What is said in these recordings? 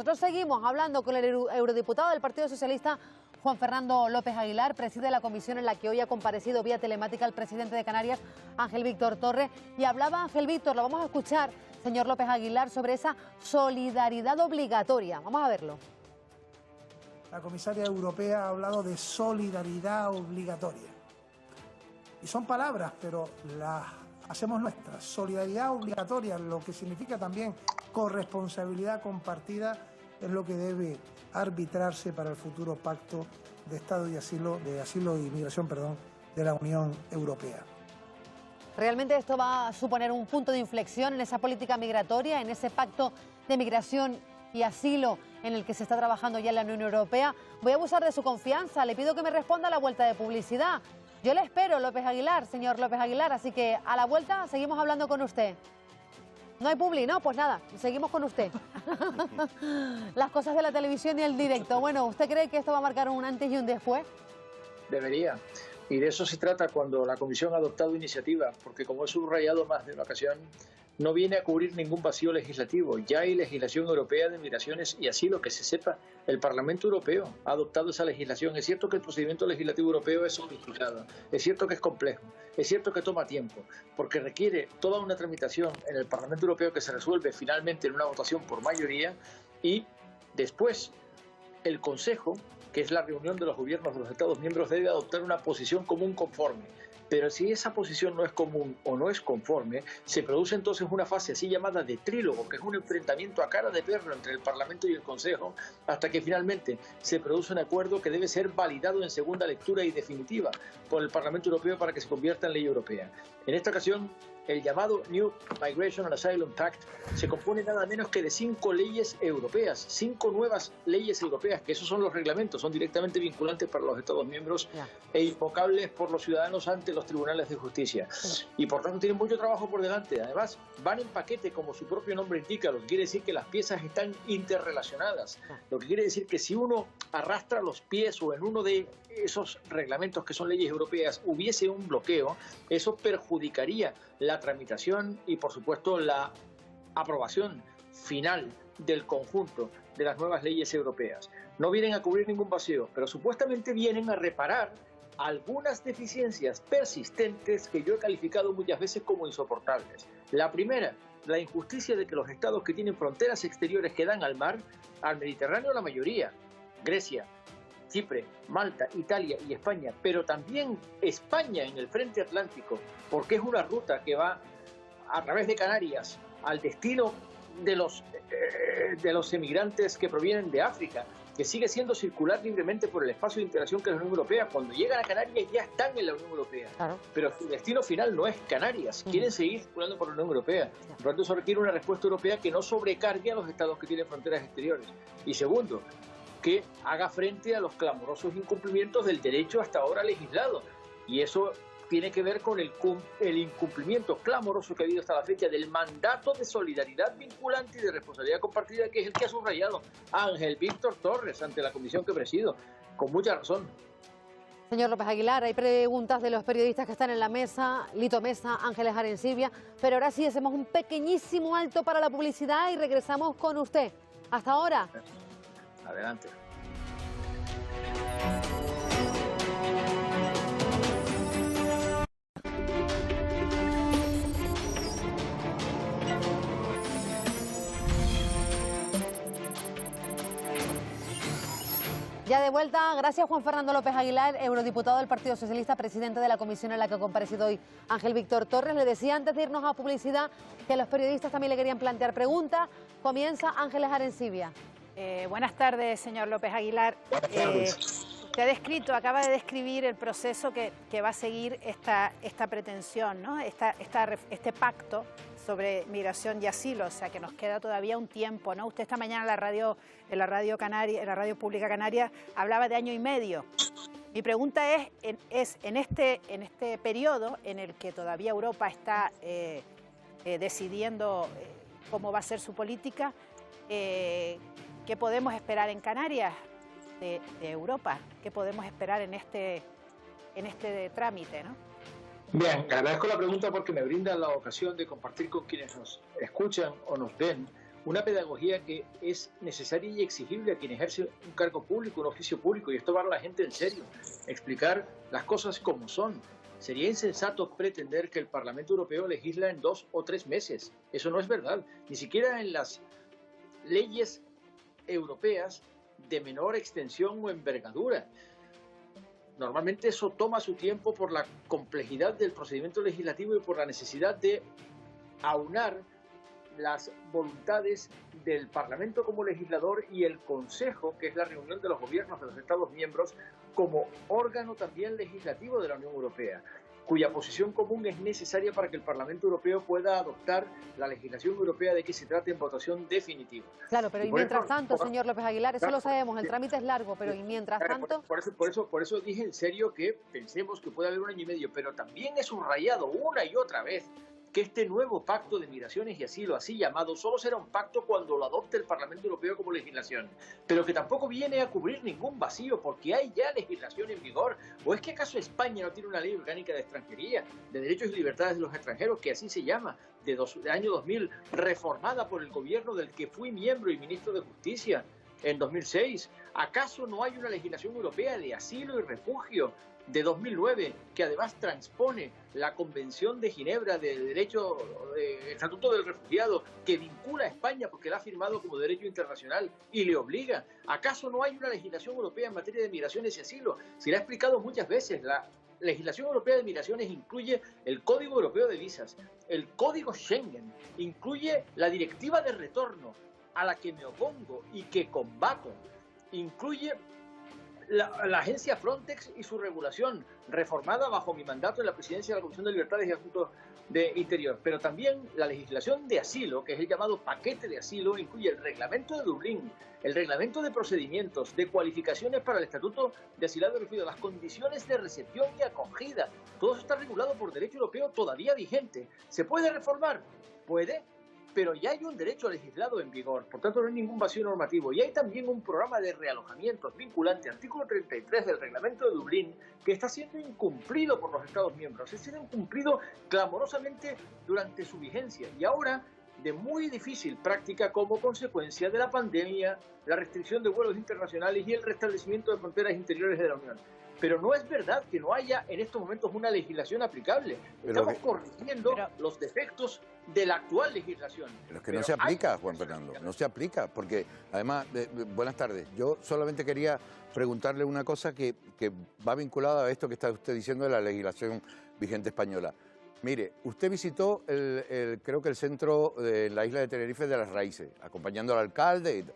Nosotros seguimos hablando con el eurodiputado del Partido Socialista, Juan Fernando López Aguilar, preside la comisión en la que hoy ha comparecido vía telemática el presidente de Canarias, Ángel Víctor Torres. Y hablaba Ángel Víctor, lo vamos a escuchar, señor López Aguilar, sobre esa solidaridad obligatoria. Vamos a verlo. La comisaria europea ha hablado de solidaridad obligatoria. Y son palabras, pero las hacemos nuestras. Solidaridad obligatoria, lo que significa también corresponsabilidad compartida, es lo que debe arbitrarse para el futuro pacto de Estado y asilo, y migración, de la Unión Europea. ¿Realmente esto va a suponer un punto de inflexión en esa política migratoria, en ese pacto de migración y asilo en el que se está trabajando ya en la Unión Europea? Voy a abusar de su confianza, le pido que me responda a la vuelta de publicidad. Yo le espero, López Aguilar, señor López Aguilar, así que a la vuelta seguimos hablando con usted. ¿No hay publi? No, pues nada, seguimos con usted. Las cosas de la televisión y el directo. Bueno, ¿usted cree que esto va a marcar un antes y un después? Debería. Y de eso se trata cuando la Comisión ha adoptado iniciativas, porque como he subrayado más de una ocasión, no viene a cubrir ningún vacío legislativo. Ya hay legislación europea de migraciones y asilo, que se sepa. El Parlamento Europeo ha adoptado esa legislación. Es cierto que el procedimiento legislativo europeo es sofisticado, es cierto que es complejo, es cierto que toma tiempo, porque requiere toda una tramitación en el Parlamento Europeo que se resuelve finalmente en una votación por mayoría y después el Consejo, que es la reunión de los gobiernos de los Estados miembros, debe adoptar una posición común conforme. Pero si esa posición no es común o no es conforme, se produce entonces una fase así llamada de trílogo, que es un enfrentamiento a cara de perro entre el Parlamento y el Consejo, hasta que finalmente se produce un acuerdo que debe ser validado en segunda lectura y definitiva por el Parlamento Europeo para que se convierta en ley europea. En esta ocasión, el llamado New Migration and Asylum Pact se compone nada menos que de 5 leyes europeas, 5 nuevas leyes europeas, que esos son los reglamentos, son directamente vinculantes para los Estados miembros e invocables por los ciudadanos ante los tribunales de justicia. Y por tanto tienen mucho trabajo por delante. Además, van en paquete, como su propio nombre indica, lo que quiere decir que las piezas están interrelacionadas. Lo que quiere decir que si uno arrastra los pies o en uno de esos reglamentos que son leyes europeas hubiese un bloqueo, eso perjudicaría la tramitación y, por supuesto, la aprobación final del conjunto de las nuevas leyes europeas. No vienen a cubrir ningún vacío, pero supuestamente vienen a reparar algunas deficiencias persistentes que yo he calificado muchas veces como insoportables. La primera, la injusticia de que los estados que tienen fronteras exteriores que dan al mar, al Mediterráneo la mayoría, Grecia, Chipre, Malta, Italia y España, pero también España en el frente atlántico, porque es una ruta que va a través de Canarias al destino de los emigrantes que provienen de África, que sigue siendo circular libremente por el espacio de integración que es la Unión Europea. Cuando llegan a Canarias ya están en la Unión Europea, pero su destino final no es Canarias, quieren seguir circulando por la Unión Europea. Por lo tanto, eso requiere una respuesta europea que no sobrecargue a los estados que tienen fronteras exteriores. Y segundo, que haga frente a los clamorosos incumplimientos del derecho hasta ahora legislado. Y eso tiene que ver con el incumplimiento clamoroso que ha habido hasta la fecha del mandato de solidaridad vinculante y de responsabilidad compartida, que es el que ha subrayado Ángel Víctor Torres ante la comisión que presido, con mucha razón. Señor López Aguilar, hay preguntas de los periodistas que están en la mesa, Lito Mesa, Ángeles Arencibia, pero ahora sí hacemos un pequeñísimo alto para la publicidad y regresamos con usted. Hasta ahora. Adelante. Ya de vuelta, gracias Juan Fernando López Aguilar, eurodiputado del Partido Socialista, presidente de la comisión en la que ha comparecido hoy Ángel Víctor Torres. Le decía antes de irnos a publicidad que los periodistas también le querían plantear preguntas. Comienza Ángeles Arencibia. Buenas tardes, señor López Aguilar. Buenas tardes. Usted acaba de describir el proceso que va a seguir esta pretensión, ¿no? Este pacto sobre migración y asilo, o sea que nos queda todavía un tiempo, ¿no? Usted esta mañana en la radio pública canaria, hablaba de año y medio. Mi pregunta es en este periodo en el que todavía Europa está decidiendo cómo va a ser su política, ¿qué podemos esperar en Canarias de Europa? ¿Qué podemos esperar en este trámite, ¿no? Bien, agradezco la pregunta porque me brinda la ocasión de compartir con quienes nos escuchan o nos ven Una pedagogía que es necesaria y exigible a quien ejerce un cargo público, un oficio público, y esto va a la gente en serio. Explicar las cosas como son. Sería insensato pretender que el Parlamento Europeo legisla en 2 o 3 meses. Eso no es verdad. Ni siquiera en las leyes europeas de menor extensión o envergadura. Normalmente eso toma su tiempo por la complejidad del procedimiento legislativo y por la necesidad de aunar las voluntades del Parlamento como legislador y el Consejo, que es la reunión de los gobiernos de los Estados miembros, como órgano también legislativo de la Unión Europea, cuya posición común es necesaria para que el Parlamento Europeo pueda adoptar la legislación europea de que se trate en votación definitiva. Claro, pero y mientras tanto, señor López Aguilar, eso lo sabemos, el trámite es largo, pero y mientras tanto... Por eso dije en serio que pensemos que puede haber 1 año y medio, pero también he subrayado una y otra vez que este nuevo pacto de migraciones y asilo, así llamado, solo será un pacto cuando lo adopte el Parlamento Europeo como legislación, pero que tampoco viene a cubrir ningún vacío, porque hay ya legislación en vigor. ¿O es que acaso España no tiene una ley orgánica de extranjería, de derechos y libertades de los extranjeros, que así se llama, de año 2000, reformada por el gobierno del que fui miembro y ministro de Justicia en 2006? ¿Acaso no hay una legislación europea de asilo y refugio de 2009, que además transpone la Convención de Ginebra de Derecho, Estatuto del Refugiado, que vincula a España porque la ha firmado como derecho internacional y le obliga? ¿Acaso no hay una legislación europea en materia de migraciones y asilo? Se le ha explicado muchas veces, la legislación europea de migraciones incluye el Código Europeo de Visas, el Código Schengen, incluye la Directiva de Retorno, a la que me opongo y que combato, incluye la agencia Frontex y su regulación, reformada bajo mi mandato en la presidencia de la Comisión de Libertades y Asuntos de Interior. Pero también la legislación de asilo, que es el llamado paquete de asilo, incluye el reglamento de Dublín, el reglamento de procedimientos, de cualificaciones para el estatuto de asilado y refugiado, las condiciones de recepción y acogida. Todo eso está regulado por derecho europeo todavía vigente. ¿Se puede reformar? Puede, pero ya hay un derecho legislado en vigor, por tanto no hay ningún vacío normativo. Y hay también un programa de realojamientos vinculante, artículo 33 del reglamento de Dublín, que está siendo incumplido por los Estados miembros. Es sido incumplido clamorosamente durante su vigencia y ahora de muy difícil práctica como consecuencia de la pandemia, la restricción de vuelos internacionales y el restablecimiento de fronteras interiores de la Unión. Pero no es verdad que no haya en estos momentos una legislación aplicable. Estamos corrigiendo los defectos de la actual legislación. Pero es que no se aplica, Juan Fernando, no se aplica, porque además, buenas tardes, yo solamente quería preguntarle una cosa que va vinculada a esto que está usted diciendo de la legislación vigente española. Mire, usted visitó creo que el centro de la isla de Tenerife de las Raíces, acompañando al alcalde y tal.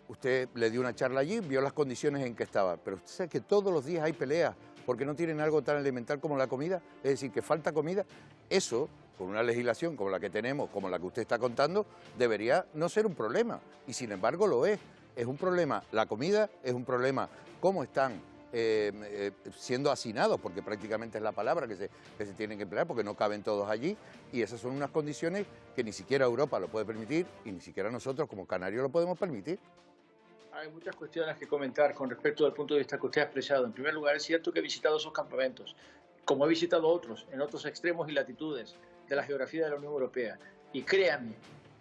Usted le dio una charla allí, vio las condiciones en que estaba, pero usted sabe que todos los días hay peleas porque no tienen algo tan elemental como la comida, es decir, que falta comida. Eso, con una legislación como la que tenemos, como la que usted está contando, debería no ser un problema, y sin embargo lo es. Es un problema la comida, es un problema cómo están siendo hacinados, porque prácticamente es la palabra que se tienen que emplear, porque no caben todos allí, y esas son unas condiciones que ni siquiera Europa lo puede permitir, y ni siquiera nosotros como canarios lo podemos permitir. Hay muchas cuestiones que comentar con respecto al punto de vista que usted ha expresado. En primer lugar, es cierto que he visitado esos campamentos, como he visitado otros, en otros extremos y latitudes de la geografía de la Unión Europea. Y créanme,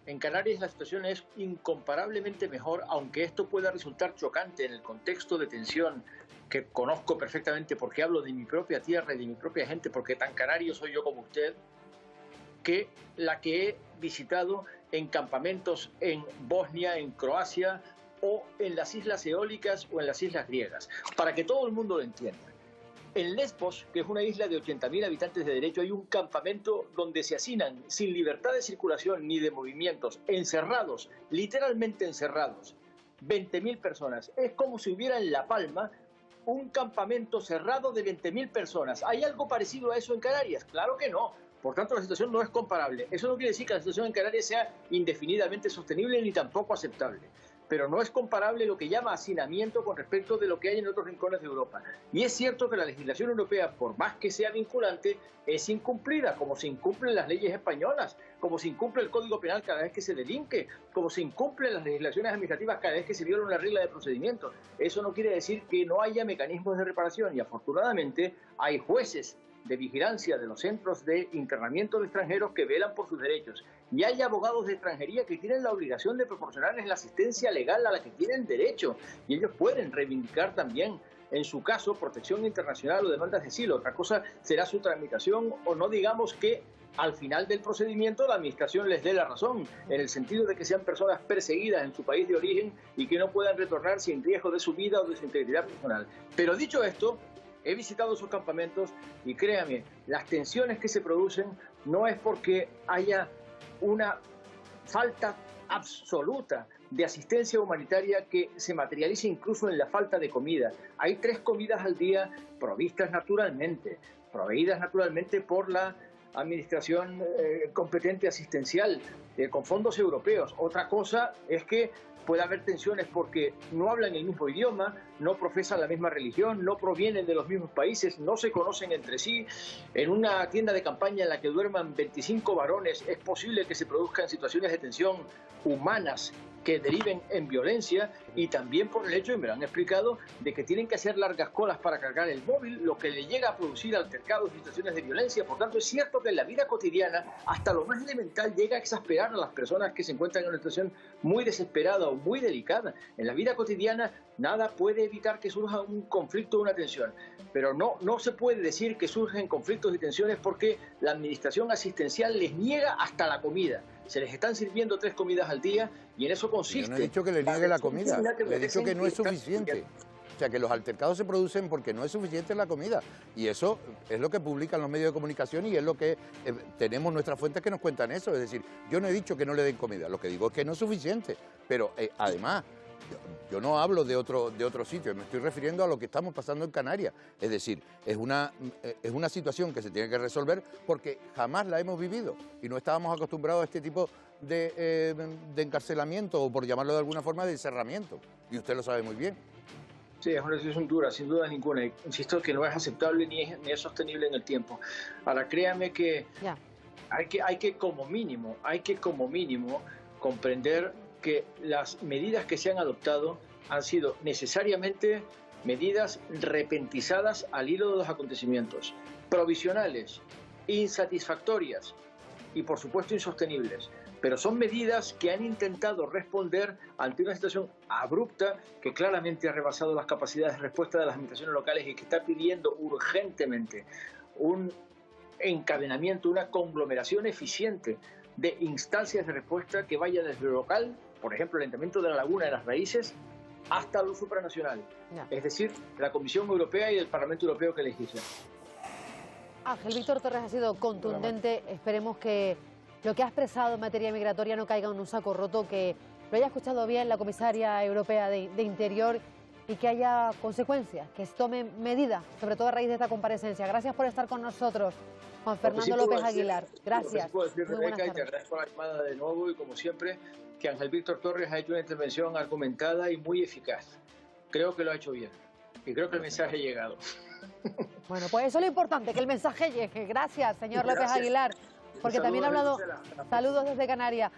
en Canarias la situación es incomparablemente mejor, aunque esto pueda resultar chocante en el contexto de tensión que conozco perfectamente porque hablo de mi propia tierra y de mi propia gente, porque tan canario soy yo como usted, que la que he visitado en campamentos en Bosnia, en Croacia, o en las islas eólicas o en las islas griegas, para que todo el mundo lo entienda. En Lesbos, que es una isla de 80.000 habitantes de derecho, hay un campamento donde se hacinan sin libertad de circulación ni de movimientos, encerrados, literalmente encerrados, 20.000 personas. Es como si hubiera en La Palma un campamento cerrado de 20.000 personas. ¿Hay algo parecido a eso en Canarias? Claro que no. Por tanto, la situación no es comparable. Eso no quiere decir que la situación en Canarias sea indefinidamente sostenible ni tampoco aceptable. Pero no es comparable lo que llama hacinamiento con respecto de lo que hay en otros rincones de Europa. Y es cierto que la legislación europea, por más que sea vinculante, es incumplida, como se incumplen las leyes españolas, como se incumple el Código Penal cada vez que se delinque, como se incumplen las legislaciones administrativas cada vez que se viola una regla de procedimiento. Eso no quiere decir que no haya mecanismos de reparación, y afortunadamente hay jueces de vigilancia de los centros de internamiento de extranjeros que velan por sus derechos. y hay abogados de extranjería que tienen la obligación de proporcionarles la asistencia legal a la que tienen derecho, y ellos pueden reivindicar también, en su caso, protección internacional o demandas de asilo. Otra cosa será su tramitación, o no digamos que al final del procedimiento la administración les dé la razón, en el sentido de que sean personas perseguidas en su país de origen y que no puedan retornar sin riesgo de su vida o de su integridad personal. Pero dicho esto, he visitado sus campamentos y créame, las tensiones que se producen no es porque haya una falta absoluta de asistencia humanitaria que se materializa incluso en la falta de comida. Hay 3 comidas al día proveídas naturalmente por la administración competente asistencial con fondos europeos. Otra cosa es que puede haber tensiones porque no hablan el mismo idioma, no profesan la misma religión, no provienen de los mismos países, no se conocen entre sí. En una tienda de campaña en la que duerman 25 varones es posible que se produzcan situaciones de tensión humanas que deriven en violencia, y también por el hecho, y me lo han explicado, de que tienen que hacer largas colas para cargar el móvil, lo que le llega a producir altercados y situaciones de violencia. Por tanto, es cierto que en la vida cotidiana, hasta lo más elemental llega a exasperar a las personas que se encuentran en una situación muy desesperada o muy delicada. En la vida cotidiana nada puede evitar que surja un conflicto o una tensión, pero no se puede decir que surgen conflictos y tensiones porque la administración asistencial les niega hasta la comida. Se les están sirviendo 3 comidas al día y en eso consiste. Yo no he dicho que le niegue la comida, le he dicho que no es suficiente. O sea, que los altercados se producen porque no es suficiente la comida. Y eso es lo que publican los medios de comunicación y es lo que tenemos nuestras fuentes que nos cuentan eso. Es decir, yo no he dicho que no le den comida, lo que digo es que no es suficiente. Pero además, yo no hablo de otro sitio, me estoy refiriendo a lo que estamos pasando en Canarias. Es decir, es una situación que se tiene que resolver porque jamás la hemos vivido y no estábamos acostumbrados a este tipo de encarcelamiento o, por llamarlo de alguna forma, de encerramiento. Y usted lo sabe muy bien. Sí, es una situación dura, sin duda ninguna. Insisto que no es aceptable ni es sostenible en el tiempo. Ahora, créame que hay que como mínimo comprender que las medidas que se han adoptado han sido necesariamente medidas repentizadas al hilo de los acontecimientos, provisionales, insatisfactorias y, por supuesto, insostenibles. Pero son medidas que han intentado responder ante una situación abrupta que claramente ha rebasado las capacidades de respuesta de las administraciones locales y que está pidiendo urgentemente un encadenamiento, una conglomeración eficiente de instancias de respuesta que vaya desde lo local, por ejemplo, el Ayuntamiento de La Laguna de las Raíces, hasta lo supranacional, es decir, la Comisión Europea y el Parlamento Europeo que legisla. Ángel Víctor Torres ha sido contundente. Esperemos que lo que ha expresado en materia migratoria no caiga en un saco roto, que lo haya escuchado bien la comisaria europea de Interior y que haya consecuencias, que se tomen medidas, sobre todo a raíz de esta comparecencia. Gracias por estar con nosotros, Juan Fernando López Aguilar. Gracias. Muy buenas tardes. Te agradezco la llamada de nuevo y, como siempre, que Ángel Víctor Torres ha hecho una intervención argumentada y muy eficaz. Creo que lo ha hecho bien y creo que el mensaje ha llegado. Bueno, pues eso es lo importante, que el mensaje llegue. Gracias, señor López Aguilar, porque también ha hablado. Saludos desde Canarias.